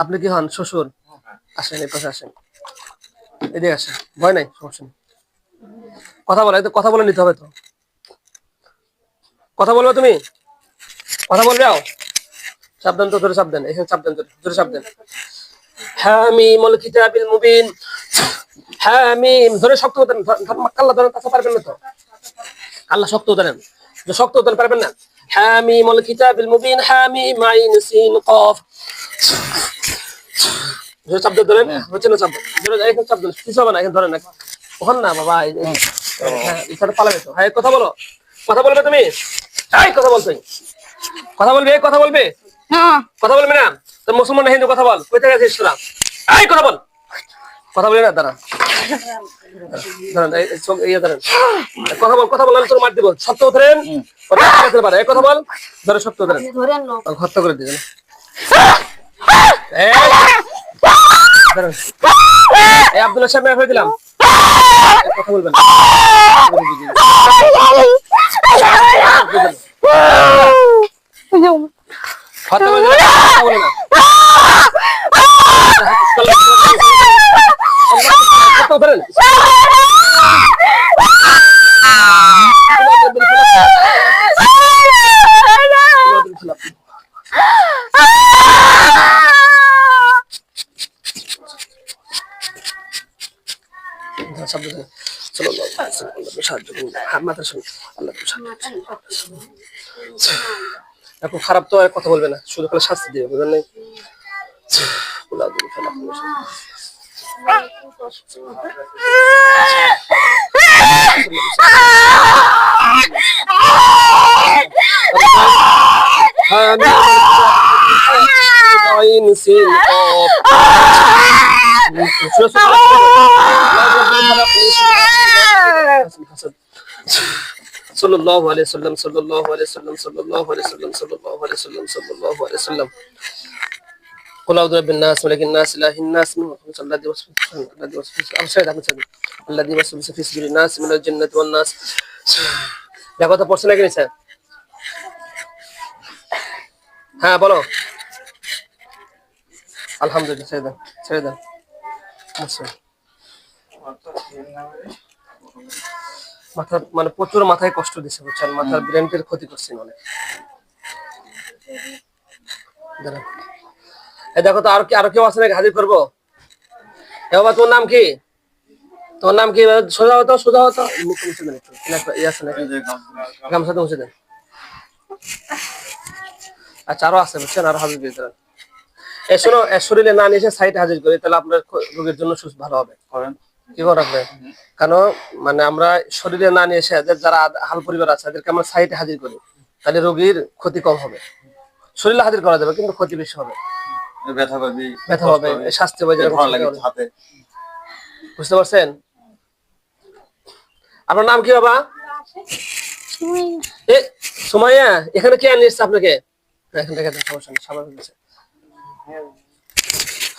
আপনি কি হন শ্বশুর? আসেন এই পাশে আসেন, এদিকে আসেন, ভয় নাই, সমস্যা নেই। কথা বলে তো, কথা বলে নিতে হবে তো। কথা বলবে তুমি? কথা বলবে? সাবধান তো, ধরে সাবধান, এখানে সাবধান, ধরে সাবধান। হামিমুল কিতাবিল মুবিন। হামিম, ধরে শক্ত ধরেন, কাল্লা ধরেন, তাছাড়া পারবেন না তো। আল্লাহ শক্ত ধরেন, যে শক্ত ধরেন পারবেন না। হামিমুল কিতাবিল মুবিন, হামিম আইন সিন কফ। ধরে শব্দ ধরেন, হচ্ছে না শব্দ ধরে, এখানে শব্দ কিছু হবে না, এখানে ধরেন না, ওখানে না বাবা, হ্যাঁ এটা পালাবে তো। হ্যাঁ কথা বলো, কথা বলবে তুমি? এই কথা বলতে, কথা বলবে, কথা বলবে, কথা বলবে না? তো মুসলমান হিন্দু কথা বল, কই থেকে আসিস তোরা? এই কথা বল, কথা বলে না তারা। কথা বল, কথা বল, তোর মার দিব। সত্য ধরেন, কথা বল, ধরে সত্য ধরেন, হত্যা করে দিবেন। আব্দুল্লাহ সাহেব হয়ে দিলাম, কথা বলবেন কথা বলে না। এখন খারাপ তো কথা বলবে না, শুধু খালি শাস্তি দিবে, বুঝলেন নাই? sallallahu alaihi wasallam sallallahu alaihi wasallam sallallahu alaihi wasallam sallallahu alaihi wasallam sallallahu alaihi wasallam قل أعوذ برب الناس ملك الناس إله الناس من الذي وسوس في صدور الناس من الجنة والناس দেখো তো পড়ছে নাকি নিচে? হ্যাঁ বলো। আলহামদুলিল্লাহ, ছেড়ে দাও, ছেড়ে দাও। আচ্ছা, মাথা মানে প্রচুর মাথায় কষ্ট দিচ্ছে, বুঝছেন? মাথার ব্রেনের ক্ষতি করছে অনেক। দেখো তো আরো কেউ আছে নাকি? হাজির করবো। এ বাবা, তোমার নাম কি? তোমার নাম কি? সোজা হতো, সোজা হতো, মুখ মুছে দেন একটু, আছে নাকি? গামছাতে মুছে দেন। আচ্ছা, আরো আছে, বুঝছেন? আরো হাজির দিয়ে দেন। শোনো, শরীরে না নিয়ে এসে সাইটে হাজির করি, তাহলে আপনার রোগের জন্য সুস্থ ভালো হবে। কি করেন আপনি? কারণ মানে আমরা শরীরে না নিয়ে এসে যারা হাল পরিবার আছে তাদেরকে আমরা সাইটে হাজির করি, তাহলে রোগীর ক্ষতি কম হবে। শরীরে হাজির করা যাবে কিন্তু ক্ষতি বেশি হবে, ব্যথা হবে, স্বাস্থ্য হাতে। বুঝতে পারছেন? আপনার নাম কি বাবা? সুমাইয়া। এখানে কে আনিয়েছে আপনাকে? এখান থেকে সমস্যা নেই, স্বাভাবিক।